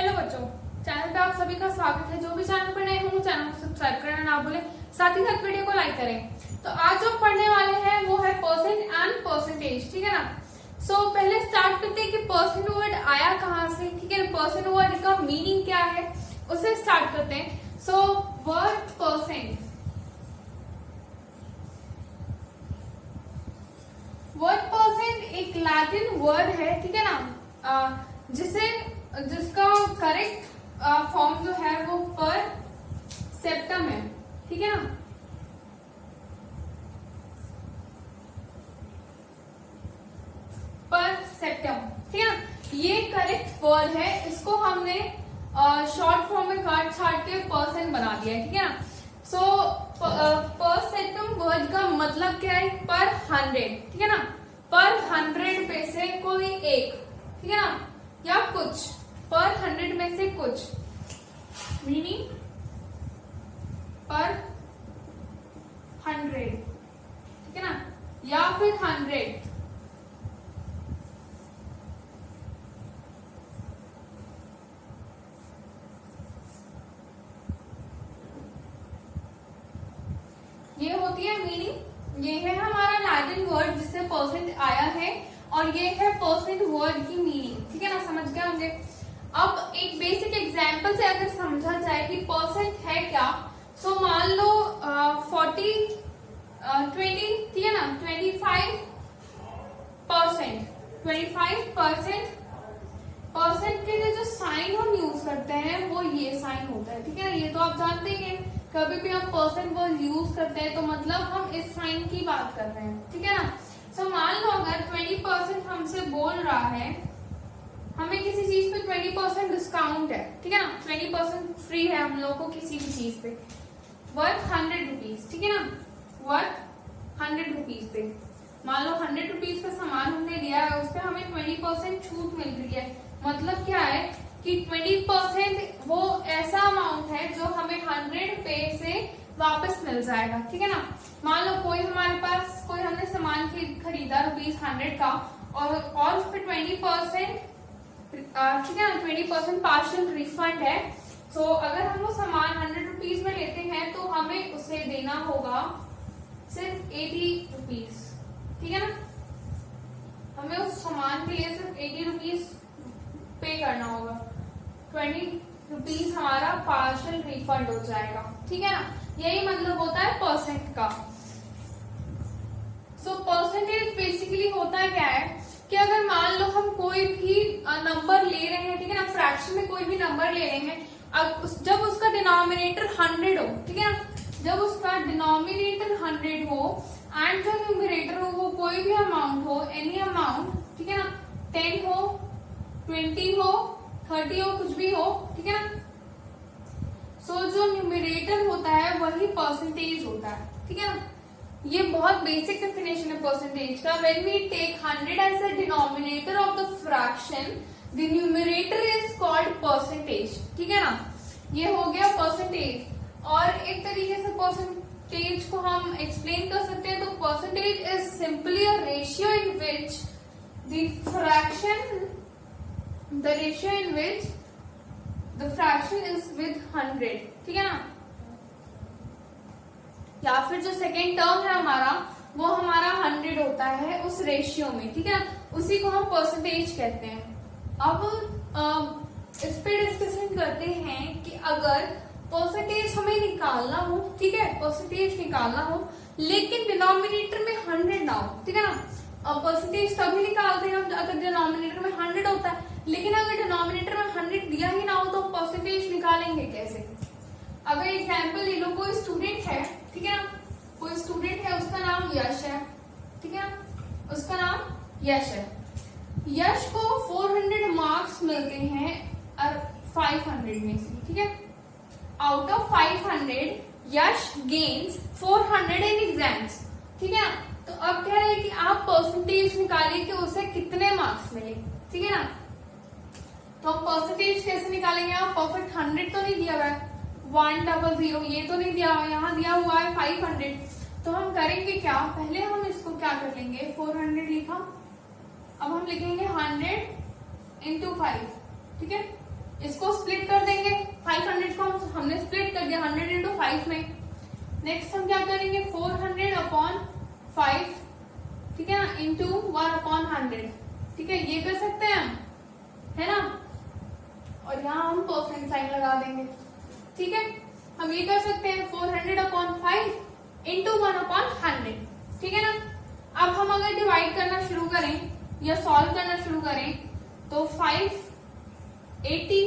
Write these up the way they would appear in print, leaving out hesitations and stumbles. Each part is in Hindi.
हेलो बच्चों, चैनल पे आप सभी का स्वागत है। जो भी चैनल पर नए हों चैनल को सब्सक्राइब करना ना भूलें, साथ ही साथ वीडियो को लाइक करें। तो आज जो पढ़ने वाले हैं वो है परसेंट एंड परसेंटेज, ठीक है ना। सो पहले स्टार्ट करते हैं कि परसेंट वर्ड आया कहाँ से, ठीक है। परसेंट वर्ड का मीनिंग क्या है उसे स्टार्ट करते हैं। So word percent, word percent एक लैटिन वर्ड है, ठीक है ना, जिसका करेक्ट फॉर्म जो है वो पर सेप्टम है, ठीक है ना। पर सेप्टम, ठीक है ना, ये करेक्ट वर्ड है। इसको हमने शॉर्ट फॉर्म में काट छाट के परसेंट बना दिया है, ठीक है ना। सो पर सेप्टम वर्ड का मतलब क्या है? पर 100, ठीक है ना। पर 100 में से कोई एक, ठीक है ना, या कुछ, पर 100 में से कुछ, मीनिंग पर 100, ठीक है ना, या फिर 100। ये होती है मीनिंग। ये है हमारा लैटिन वर्ड जिससे परसेंट आया है, और ये है परसेंट वर्ड की मीनिंग, ठीक है ना। समझ गए होंगे। अब एक बेसिक एग्जांपल से अगर समझा जाए कि परसेंट है क्या, सो मान लो 40 20, ठीक है ना, 25%। परसेंट के लिए जो साइन हम यूज करते हैं वो ये साइन होता है, ठीक है ना। ये तो आप जानते ही हैं, कभी भी हम परसेंट वर्ड यूज करते हैं तो मतलब हम इस साइन की बात कर रहे हैं, ठीक है ना। सो मान लो अगर 20% हमसे बोल रहा है, हमें किसी चीज पे 20% डिस्काउंट है, ठीक है ना, 20% फ्री है हम लोग को किसी भी चीज पे, वर्थ 100 रुपीज, ठीक है ना, वर्थ 100 रुपीज पे। मान लो 100 रुपीज का सामान हमने लिया है, उस पर हमें 20% छूट मिल रही है। मतलब क्या है कि 20% वो ऐसा अमाउंट है जो हमें 100 पे से वापस मिल जाएगा, ठीक है ना। मान लो कोई हमारे पास कोई हमने सामान खरीदा ₹100 का, और उस पर 20%, ठीक है ना, 20% पार्शियल रिफंड है। सो अगर हम वो सामान 100 रुपीज में लेते हैं तो हमें उसे देना होगा सिर्फ 80 रुपीज, ठीक है ना। हमें उस सामान के लिए सिर्फ 80 रुपीज पे करना होगा, 20 रुपीज हमारा पार्शियल रिफंड हो जाएगा, ठीक है ना। यही मतलब होता है परसेंट का। सो परसेंटेज बेसिकली होता क्या है कि अगर मान लो हम कोई भी नंबर ले रहे हैं, ठीक है ना, फ्रैक्शन में कोई भी नंबर ले रहे हैं, जब उसका डिनोमिनेटर 100 हो, ठीक है ना, जब उसका डिनोमिनेटर 100 हो एंड जो न्यूमरेटर हो वो कोई भी अमाउंट हो, एनी अमाउंट, ठीक है ना, 10 हो, 20 हो, 30 हो, कुछ भी हो, ठीक है ना। सो जो न्यूमरेटर होता है वही परसेंटेज होता है, ठीक है ना। ये बहुत बेसिक डेफिनेशन है परसेंटेज का। When we take 100 as the denominator of the fraction, the numerator is called percentage, ठीक है ना। ये हो गया परसेंटेज। और एक तरीके से परसेंटेज को हम एक्सप्लेन कर सकते हैं, तो percentage is simply a ratio in which the ratio in which the fraction is with 100, ठीक है ना। या फिर जो सेकेंड टर्म है हमारा वो हमारा 100 होता है उस रेशियो में, ठीक है ना, उसी को हम परसेंटेज कहते हैं। अब इस पे डिस्कशन करते हैं कि अगर परसेंटेज हमें निकालना हो, ठीक है, परसेंटेज निकालना हो लेकिन डिनोमिनेटर में 100 ना हो, ठीक है ना। अब परसेंटेज तभी निकालते हैं हम अगर डिनोमिनेटर में 100 होता है, लेकिन अगर डिनोमिनेटर में 100 दिया ही ना हो तो परसेंटेज निकालेंगे कैसे? अगर एग्जांपल ले लो, कोई स्टूडेंट है, ठीक है ना, कोई स्टूडेंट है, उसका नाम यश है, ठीक है ना, उसका नाम यश है। यश को 400 मार्क्स मिलते हैं 500 में से, ठीक है। Out of 500 Yash gains 400 in exams, ठीक है ना। तो अब कह रहे हैं कि आप परसेंटेज निकालिए कि उसे कितने मार्क्स मिले, ठीक है ना। तो हम परसेंटेज कैसे निकालेंगे? आप परफेक्ट 100 तो नहीं दिया हुआ है, 100 ये तो नहीं दिया हुआ, यहाँ दिया हुआ है 500। तो हम करेंगे क्या, पहले हम इसको क्या कर लेंगे, 400 लिखा, अब हम लिखेंगे 100 into 5, ठीक है, इसको स्प्लिट कर देंगे, 500 को हमने स्प्लिट कर दिया 100 इंटू 5 में। नेक्स्ट हम क्या करेंगे 400 अपॉन 5, ठीक है ना, इंटू 1 अपॉन 100, ठीक है, ये कर सकते हैं हम, है ना, और यहाँ हम परसेंट साइन लगा देंगे, ठीक है। हम ये कर सकते हैं 400 अपॉन 5 इंटू 1 अपॉन 100, ठीक है ना। अब हम अगर डिवाइड करना शुरू करें या सॉल्व करना शुरू करें तो 580,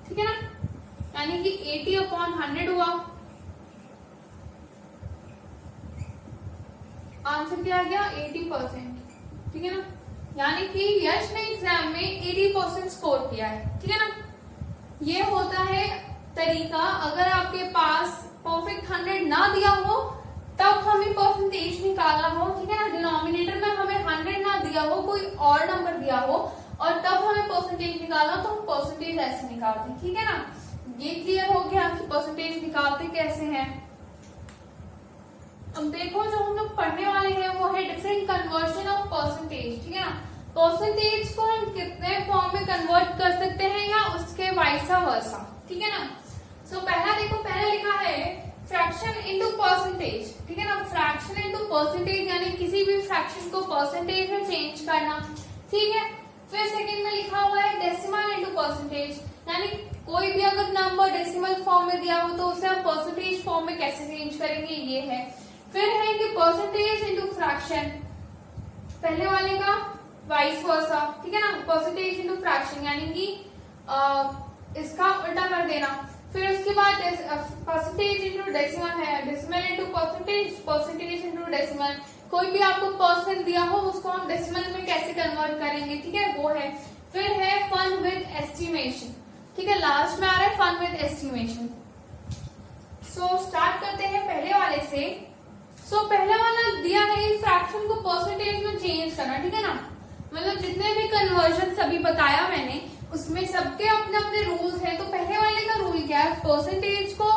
ठीक है ना, यानी कि 80 अपॉन 100 हुआ। आंसर क्या आ गया 80%, ठीक है ना, यानी कि यश ने एग्जाम में 80% स्कोर किया है, ठीक है ना। ये होता है तरीका, अगर आपके पास परफेक्ट 100 ना दिया हो तब हमें परसेंटेज निकालना हो, ठीक है ना, डिनोमिनेटर में हमें 100 ना दिया हो, कोई और नंबर दिया हो और तब हमें परसेंटेज निकालना हो तो हम परसेंटेज ऐसे निकालते हैं, ठीक है ना। ये क्लियर हो गया कि परसेंटेज निकालते कैसे हैं। अब देखो जो हम लोग पढ़ने वाले हैं वो है डिफरेंट कन्वर्जन ऑफ परसेंटेज, ठीक है ना। परसेंटेज को हम कितने फॉर्म में कन्वर्ट कर सकते हैं या उसके वाइसा वर्सा, ठीक है ना। सो पहला देखो, पहला लिखा है फ्रैक्शन इनटू परसेंटेज, ठीक है ना, फ्रैक्शन इनटू परसेंटेज यानी किसी भी फ्रैक्शन को परसेंटेज में चेंज करना, ठीक है। फिर सेकंड में लिखा हुआ है डेसिमल इनटू परसेंटेज, यानी कोई भी अगर नंबर डेसिमल फॉर्म में दिया हो तो उसे हम परसेंटेज फॉर्म में कैसे चेंज करेंगे, ये है। फिर है कि परसेंटेज इनटू फ्रैक्शन, पहले वाले का वाइस वर्सा, ठीक है ना, परसेंटेज इनटू फ्रैक्शन यानी कि इसका उल्टा कर देना। फिर उसके बाद परसेंटेज इंटू डेसिमल है, decimal into percentage, percentage into decimal. कोई भी आपको परसेंट दिया हो उसको हम डेसिमल में कैसे कन्वर्ट करेंगे, ठीक है, वो है। फिर है फन विद एस्टिमेशन, ठीक है, लास्ट में आ रहा है fun with estimation. So start करते हैं पहले वाले से। सो पहला वाला दिया है फ्रैक्शन को परसेंटेज में चेंज करना, ठीक है ना, मतलब जितने भी कन्वर्जन सभी बताया मैंने उसमें सबके अपने अपने रूल्स हैं। तो पहले वाले का रूल क्या है, परसेंटेज को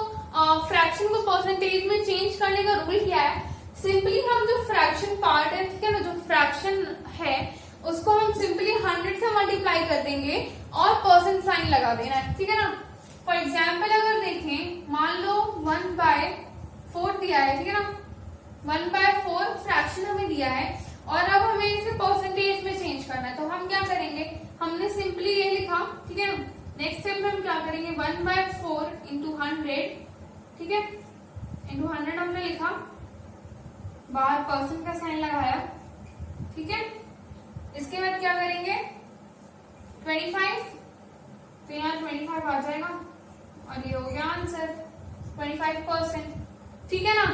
फ्रैक्शन को परसेंटेज में चेंज करने का रूल क्या है, सिंपली हम जो फ्रैक्शन पार्ट है, ठीक है ना, जो फ्रैक्शन है उसको हम सिंपली 100 से मल्टीप्लाई कर देंगे और परसेंट साइन लगा देना है, ठीक है ना। फॉर एग्जाम्पल अगर देखें, मान लो 1/4 दिया है, ठीक है ना, 1/4 फ्रैक्शन हमें दिया है और अब हमें इसे परसेंटेज में चेंज करना है। तो हम क्या करेंगे, हमने सिंपली ये लिखा, ठीक है ना। नेक्स्ट स्टेप में हम क्या करेंगे 1/4 इंटू 100, ठीक है, इंटू 100 हमने लिखा, बाहर परसेंट का साइन लगाया, ठीक है। इसके बाद क्या करेंगे 25, तो यहाँ 25 आ जाएगा और ये हो गया आंसर 25%, ठीक है ना।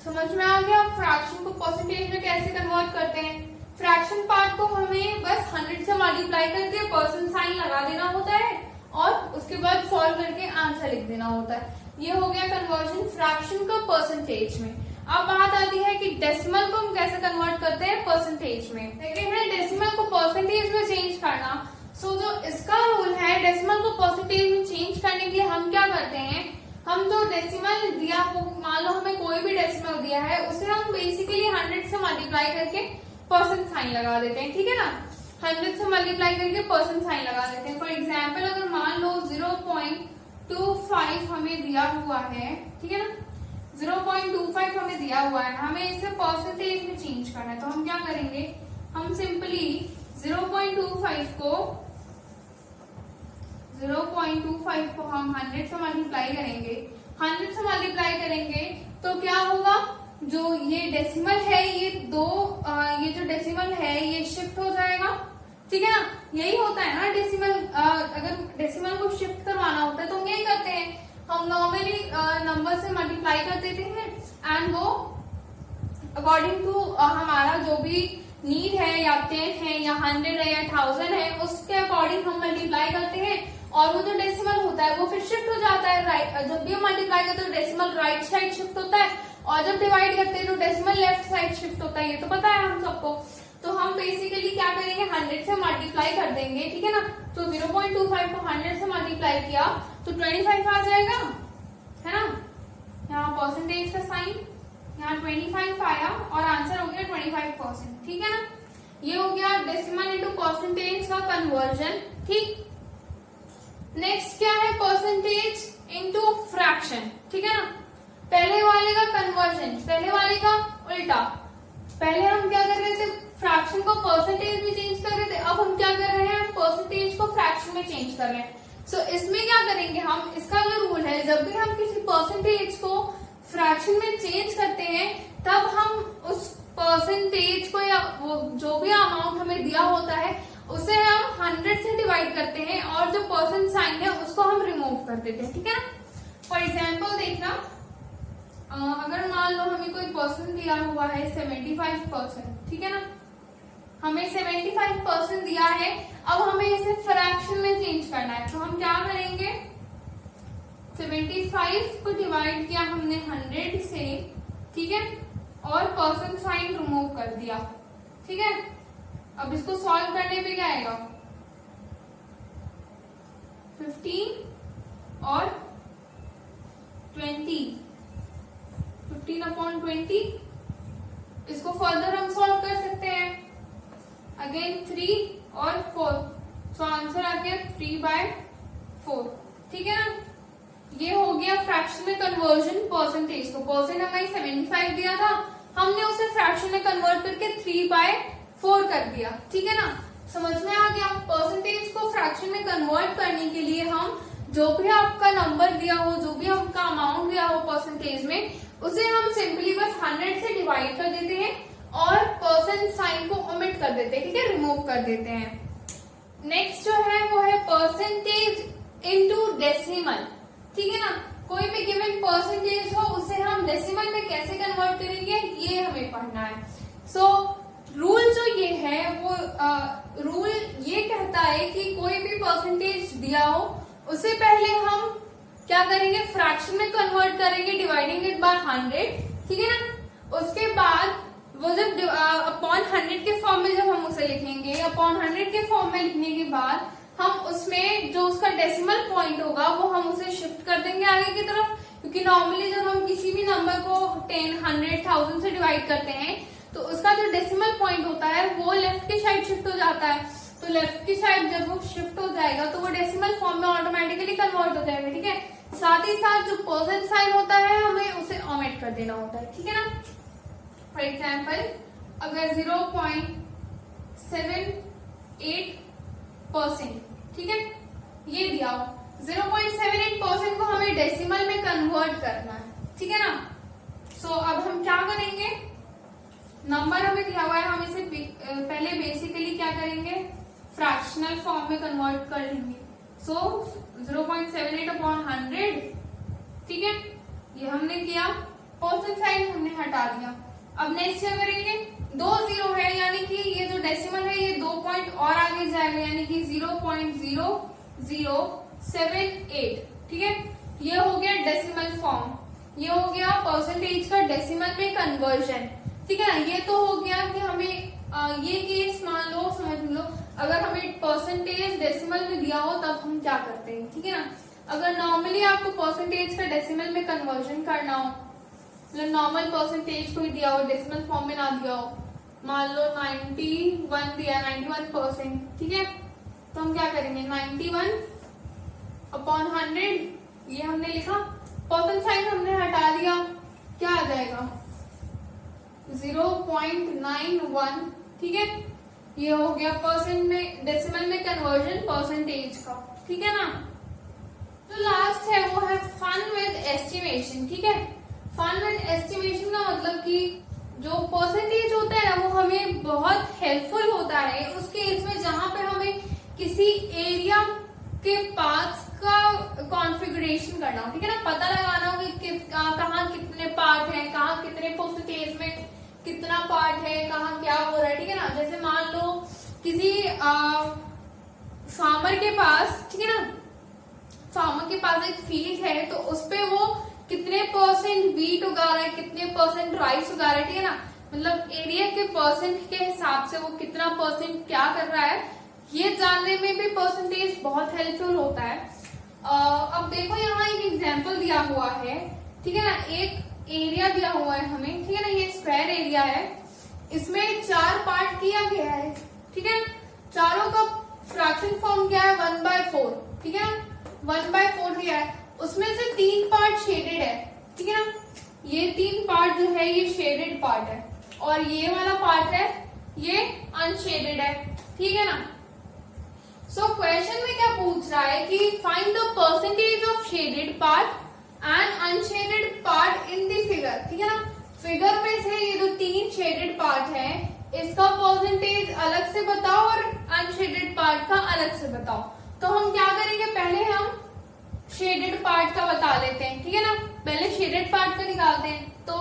समझ में आ गया फ्रैक्शन को परसेंटेज में कैसे कन्वर्ट करते हैं। फ्रैक्शन पार्ट को हमें बस 100 से मल्टीप्लाई करके परसेंट साइन लगा देना होता है और उसके बाद सॉल्व करके आंसर लिख देना होता है। ये हो गया कन्वर्जन फ्रैक्शन का परसेंटेज में। अब बात आती है कि डेसिमल को हम कैसे कन्वर्ट करते हैं परसेंटेज में। सेकेंड है डेसिमल को परसेंटेज में चेंज करना। सो जो इसका रूल है डेसिमल को परसेंटेज में चेंज करने के लिए हम क्या करते हैं, हम जो डेसिमल दिया हो, मान लो हमें कोई भी डेसिमल दिया है उसे हम बेसिकली 100 से मल्टीप्लाई करके परसेंट साइन लगा देते हैं, ठीक है ना। 100 से मल्टीप्लाई करके परसेंट साइन लगा देते हैं। फॉर एग्जाम्पल अगर मान लो 0.25 हमें दिया हुआ है, ठीक है ना, 0.25 हमें दिया हुआ है, हमें इसे परसेंटेज में चेंज करना है। तो हम क्या करेंगे, हम सिंपली 0.25 को हम 100 से मल्टीप्लाई करेंगे। 100 से मल्टीप्लाई करेंगे तो क्या होगा, जो ये डेसिमल है ये जो डेसिमल है ये शिफ्ट हो जाएगा, ठीक है ना। यही होता है ना डेसिमल, अगर डेसिमल को शिफ्ट करवाना होता है तो हम यही करते हैं, हम नॉर्मली नंबर से मल्टीप्लाई कर देते हैं एंड वो अकॉर्डिंग टू हमारा जो भी नीड है या 10 है या 100 है या 1000 है उसके अकॉर्डिंग हम मल्टीप्लाई करते हैं और वो जो डेसिमल होता है वो फिर शिफ्ट हो जाता है राइट। जब भी हम मल्टीप्लाई करते हैं तो डेसिमल राइट साइड शिफ्ट होता है और जब डिवाइड करते हैं तो डेसिमल लेफ्ट साइड शिफ्ट होता है, ये तो पता है हम सबको। तो हम बेसिकली क्या करेंगे 100 से मल्टीप्लाई कर देंगे, ठीक है ना। तो 0.25 को 100 से मल्टीप्लाई किया तो 25 आ जाएगा, है ना। यहाँ परसेंटेज का साइन, यहाँ 25 आया और आंसर हो गया 25%, ठीक है ना। ये हो गया डेसिमल इनटू परसेंटेज का कन्वर्जन, ठीक। नेक्स्ट क्या है, परसेंटेज इनटू फ्रैक्शन, ठीक है ना। पहले वाले का कन्वर्जन, पहले वाले का उल्टा। पहले हम क्या कर रहे थे, फ्रैक्शन को परसेंटेज में चेंज कर रहे थे, अब हम क्या कर रहे हैं, परसेंटेज को फ्रैक्शन में चेंज कर रहे हैं। सो इसमें क्या करेंगे हम, इसका जो रूल है, जब भी हम किसी परसेंटेज को फ्रैक्शन में चेंज करते हैं तब हम उस परसेंटेज को या वो जो भी अमाउंट हमें दिया होता है उसे हम 100 से डिवाइड करते हैं और जो परसेंट साइन है उसको हम रिमूव कर देते हैं, ठीक है ना। फॉर एग्जाम्पल देखना, अगर मान लो हमें कोई परसेंट दिया हुआ है 75%, ठीक है ना, हमें 75% दिया है, अब हमें इसे फ्रैक्शन में चेंज करना है, तो हम क्या करेंगे, 75 को डिवाइड किया हमने 100 से, ठीक है, और परसेंट साइन रिमूव कर दिया, ठीक है। अब इसको सॉल्व करने पे क्या आएगा, 15 और 20, 15/20। इसको फर्दर हम सॉल्व कर सकते हैं, अगेन 3 और 4, सो आंसर आ गया 3/4, ठीक है ना। ये हो गया फ्रैक्शन में कन्वर्जन परसेंटेज को, परसेंट हमें 75 दिया था, हमने उसे फ्रैक्शन में कन्वर्ट करके 3/4 कर दिया, ठीक है ना। समझ में आ गया। परसेंटेज को फ्रैक्शन में कन्वर्ट करने के लिए हम जो भी आपका नंबर दिया हो, जो भी आपका अमाउंट दिया हो परसेंटेज में, उसे हम सिंपली बस 100 से डिवाइड कर देते हैं और परसेंट साइन को ओमिट कर देते हैं, ठीक है, रिमूव कर देते हैं। नेक्स्ट जो है वो है परसेंटेज इनटू डेसिमल, ठीक है ना। कोई भी गिवन परसेंटेज हो उसे हम डेसिमल में कैसे कन्वर्ट करेंगे ये हमें पढ़ना है। सो रूल जो ये है वो रूल ये कहता है कि कोई भी परसेंटेज दिया हो उसे पहले हम क्या करेंगे, फ्रैक्शन में कन्वर्ट करेंगे, डिवाइडिंग इट बाय 100, ठीक है ना। उसके बाद वो जब अपॉन 100 के फॉर्म में जब हम उसे लिखेंगे, अपॉन 100 के फॉर्म में लिखने के बाद हम उसमें जो उसका डेसिमल पॉइंट होगा वो हम उसे शिफ्ट कर देंगे आगे की तरफ, क्योंकि नॉर्मली जब हम किसी भी नंबर को 10, 100, 1000 से डिवाइड करते हैं तो उसका जो डेसिमल पॉइंट होता है वो लेफ्ट की साइड शिफ्ट हो जाता है। तो लेफ्ट की साइड जब वो शिफ्ट हो जाएगा तो वो डेसिमल फॉर्म में ऑटोमेटिकली कन्वर्ट हो जाएगा, ठीक है। साथ ही साथ जो परसेंट साइन होता है हमें उसे ओमिट कर देना होता है, ठीक है ना। फॉर एग्जाम्पल अगर 0.78%, ठीक है, ये दिया हो, 0.78% को हमें डेसिमल में कन्वर्ट करना है, ठीक है ना। सो अब हम क्या करेंगे, नंबर हमें दिया हुआ है, हम इसे पहले बेसिकली क्या करेंगे, फ्रैक्शनल फॉर्म में कन्वर्ट कर लेंगे। सो 0.78/100, ठीक है, ये हमने किया, परसेंट साइन हमने हटा दिया। अब नेक्स्ट क्या करेंगे, 2 जीरो है यानी कि ये जो डेसिमल है ये 2 पॉइंट और आगे जाएगा, यानी कि 0.0078, ठीक है। ये हो गया डेसिमल फॉर्म, ये हो गया परसेंटेज का डेसिमल में कन्वर्जन, ठीक है ना। ये तो हो गया कि हमें ये केस मान लो, समझ लो, अगर हमें परसेंटेज डेसिमल में दिया हो तब हम क्या करते हैं, ठीक है ना। अगर नॉर्मली आपको परसेंटेज का डेसिमल में कन्वर्जन करना हो, मतलब नॉर्मल परसेंटेज को ही दिया हो, डेसिमल फॉर्म में ना दिया हो, मान लो 91 दिया, 91%, ठीक है, तो हम क्या करेंगे, 91/100, ये हमने लिखा, परसेंट साइन हमने हटा दिया, क्या आ जाएगा 0.91, ठीक है। ये हो गया परसेंट में डेसिमल में कन्वर्जन परसेंटेज का, ठीक है ना। तो लास्ट है वो है फन विद एस्टिमेशन, ठीक है। फन विद एस्टिमेशन का मतलब कि जो परसेंटेज होता है ना वो हमें बहुत हेल्पफुल होता है उस केस में जहां पे हमें किसी एरिया के पार्ट्स का कॉन्फ़िगरेशन करना हो, ठीक है ना, पता लगाना हो कि कहाँ कितने पार्ट हैं, कहाँ कितने परसेंटेज में कितना पार्ट है, कहाँ क्या हो रहा है, ठीक है ना। जैसे मान लो किसी फार्मर के पास, ठीक है ना, फार्मर के पास एक फील्ड है तो उसपे वो कितने परसेंट वीट उगा रहा है, कितने परसेंट राइस उगा रहा है, ठीक है ना, मतलब एरिया के परसेंट के हिसाब से वो कितना परसेंट क्या कर रहा है, ये जानने में भी परसेंटेज बहुत हेल्पफुल होता है। अब देखो यहाँ एक एग्जाम्पल दिया हुआ है, ठीक है ना, एक एरिया दिया हुआ है हमें, ठीक है ना, ये स्क्वायर एरिया है, इसमें 4 पार्ट किया गया है, ठीक है, चारों का फ्रैक्शन फॉर्म क्या है 1/4, ठीक है। 1/4 दिया है, उसमें से 3 पार्ट शेडेड है, ठीक है ना। ये 3 पार्ट जो है ये शेडेड पार्ट है और ये वाला पार्ट है ये अनशेडेड है, ठीक है ना। सो क्वेश्चन में क्या पूछ रहा है कि find the percentage of shaded part and unshielded part in the figure, ठीक है ना। फिगर में से ये जो 3 शेडेड पार्ट है इसका परसेंटेज अलग से बताओ और अनशेडेड पार्ट का अलग से बताओ। तो हम क्या करेंगे, पहले हम शेडेड पार्ट का बता लेते हैं, ठीक है ना। पहले शेडेड पार्ट का निकालते हैं। तो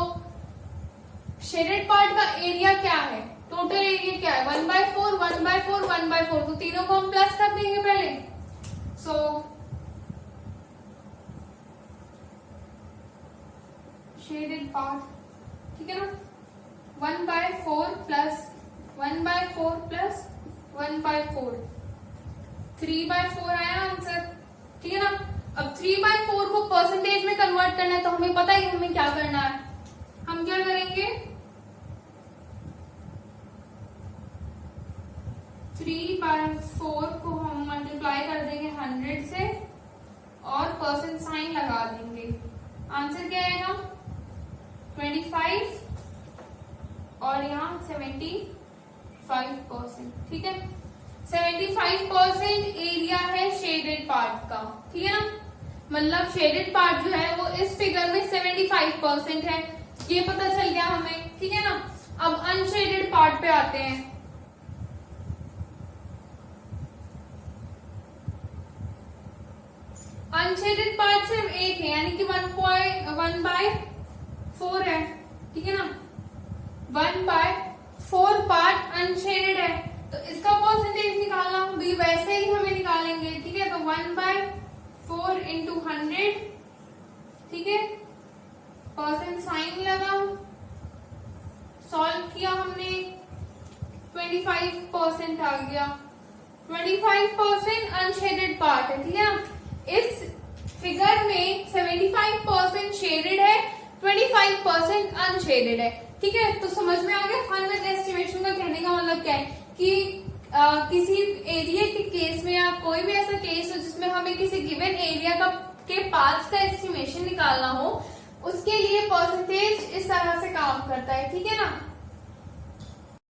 शेडेड पार्ट का एरिया क्या है, टोटल एरिया क्या है, 1/4 1/4 1/4, तो तीनों को हम प्लस कर देंगे पहले। सो शेडेड पार्ट, ठीक है ना, 1/4 प्लस 1/4 प्लस 1/4, 3/4 आया आंसर, ठीक है ना। अब 3/4 को परसेंटेज में कन्वर्ट करना है तो हमें पता है हमें क्या करना है। हम क्या करेंगे, 3/4 को हम मल्टीप्लाई कर देंगे 100 से और परसेंट साइन लगा देंगे। आंसर क्या आएगा, 25 और यहाँ 75%, ठीक है। 75% एरिया है शेडेड पार्ट का, ठीक है ना। मतलब शेडेड पार्ट जो है वो इस फिगर में 75% है, ये पता चल गया हमें, ठीक है ना। अब अनशेडेड पार्ट पे आते हैं। अनशेडेड पार्ट सिर्फ एक है, यानी कि 1/4 है, ठीक है ना। 1/4 पार्ट अनशेडेड है, तो इसका परसेंटेज निकालना भी वैसे ही हमें निकालेंगे, ठीक है। तो 1/4 इंटू 100, ठीक है, परसेंट साइन लगा, सॉल्व किया हमने, 25% आ गया। 25% अनशेडेड पार्ट है, ठीक है ना। इस फिगर में 75% शेडेड है, 25% अनशेडेड है, ठीक है। तो समझ में आ गया फाइनल एस्टिमेशन का कहने का मतलब क्या है कि किसी एरिया के केस में या कोई भी ऐसा केस हो जिसमें हमें किसी गिवन एरिया का के पार्ट्स का एस्टिमेशन निकालना हो, उसके लिए परसेंटेज इस तरह से काम करता है, ठीक है ना।